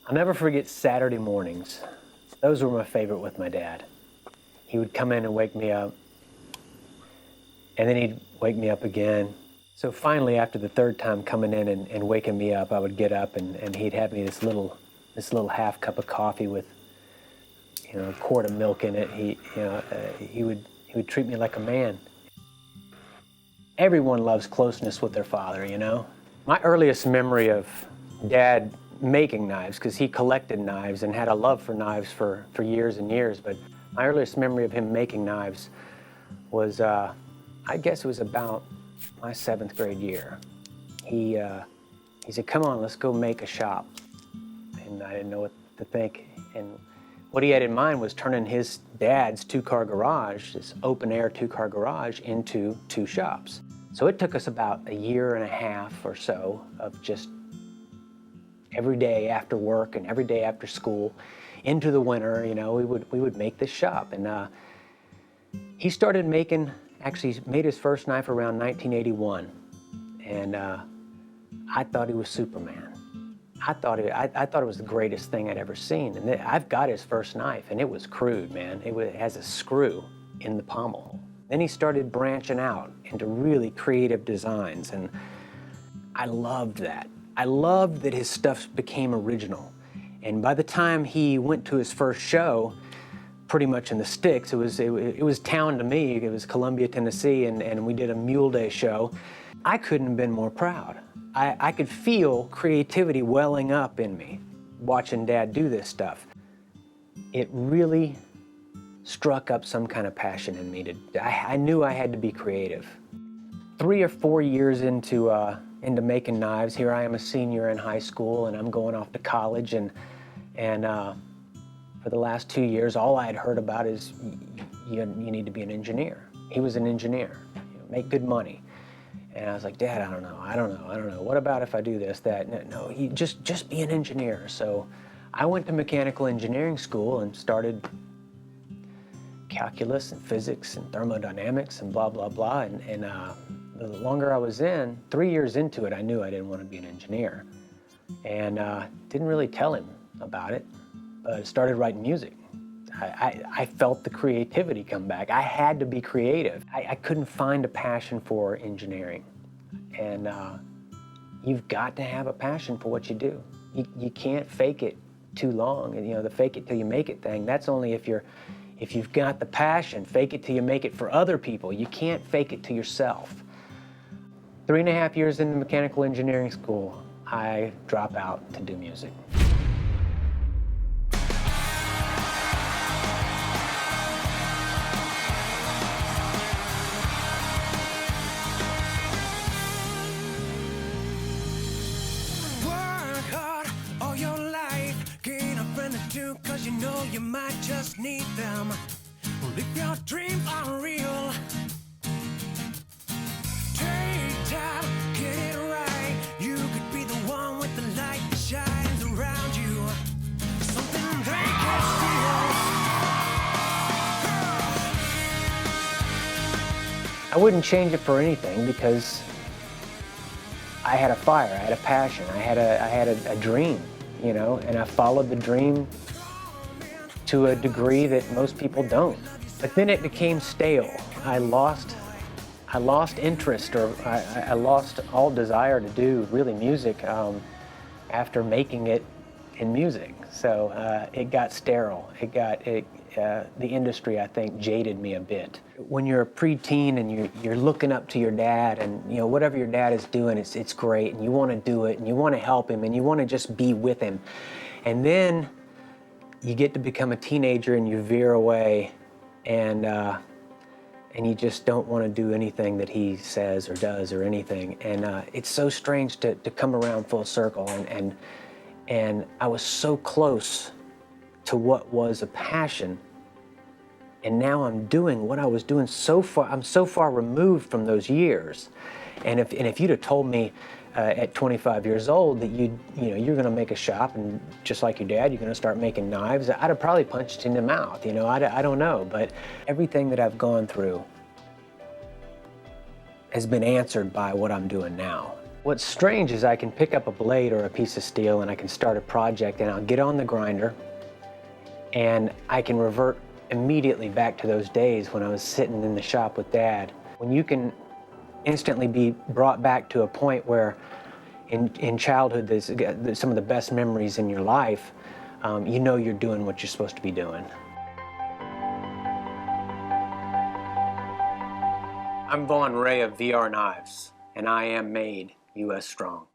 I'll never forget Saturday mornings. Those were my favorite with my dad. He would come in and wake me up, and then he'd wake me up again. So finally, after the third time coming in and waking me up, I would get up and he'd have me this little half cup of coffee with, a quart of milk in it. He would treat me like a man. Everyone loves closeness with their father, My earliest memory of Dad making knives, because he collected knives and had a love for knives for years and years, but my earliest memory of him making knives was, I guess it was about my 7th grade year. He said, "Come on, let's go make a shop." And I didn't know what to think. And what he had in mind was turning his dad's 2-car garage, this open-air 2-car garage, into 2 shops. So it took us about a year and a half or so of just every day after work and every day after school, into the winter, we would make this shop. And he started actually made his first knife around 1981. And I thought he was Superman. I thought it was the greatest thing I'd ever seen. And I've got his first knife, and it was crude, man. It has a screw in the pommel. Then he started branching out into really creative designs, and I loved that. I loved that his stuff became original. And by the time he went to his first show, pretty much in the sticks, it was town to me. It was Columbia, Tennessee, and we did a Mule Day show. I couldn't have been more proud. I could feel creativity welling up in me watching Dad do this stuff. It really struck up some kind of passion in me. I knew I had to be creative. 3 or 4 years into making knives, here I am a senior in high school, and I'm going off to college, and for the last 2 years, all I had heard about is you need to be an engineer. He was an engineer, make good money. And I was like, "Dad, I don't know. What about if I do this, that?" No, you just be an engineer. So I went to mechanical engineering school and started calculus and physics and thermodynamics and blah, blah, blah. And the longer I was 3 years into it, I knew I didn't want to be an engineer. And didn't really tell him about it, but I started writing music. I felt the creativity come back. I had to be creative. I couldn't find a passion for engineering. And you've got to have a passion for what you do. You can't fake it too long. And, the fake it till you make it thing, that's only if you've got the passion. Fake it till you make it for other people. You can't fake it to yourself. 3.5 years into mechanical engineering school, I drop out to do music. Cause you know you might just need them. Well, if your dreams are real, take time, get it right. You could be the one with the light that shines around you. Something they can't steal. I wouldn't change it for anything, because I had a fire, I had a passion, I had a dream, and I followed the dream to a degree that most people don't. But then it became stale. I lost interest, or I lost all desire to do really music after making it in music. So it got sterile. The industry, I think, jaded me a bit. When you're a preteen and you're looking up to your dad, and whatever your dad is doing, it's great, and you want to do it, and you want to help him, and you want to just be with him. And then you get to become a teenager and you veer away, and you just don't want to do anything that he says or does or anything. And it's so strange to come around full circle, and I was so close to what was a passion, and now I'm doing what I was doing so far. I'm so far removed from those years. And if you'd have told me at 25 years old that you're going to make a shop, and just like your dad, you're going to start making knives, I'd have probably punched you in the mouth. I don't know, but everything that I've gone through has been answered by what I'm doing now. What's strange is I can pick up a blade or a piece of steel and I can start a project and I'll get on the grinder and I can revert immediately back to those days when I was sitting in the shop with Dad. When you can instantly be brought back to a point where in childhood there's some of the best memories in your life, you know you're doing what you're supposed to be doing. I'm Vaughan Rhea of VR Knives, and I am made U.S. strong.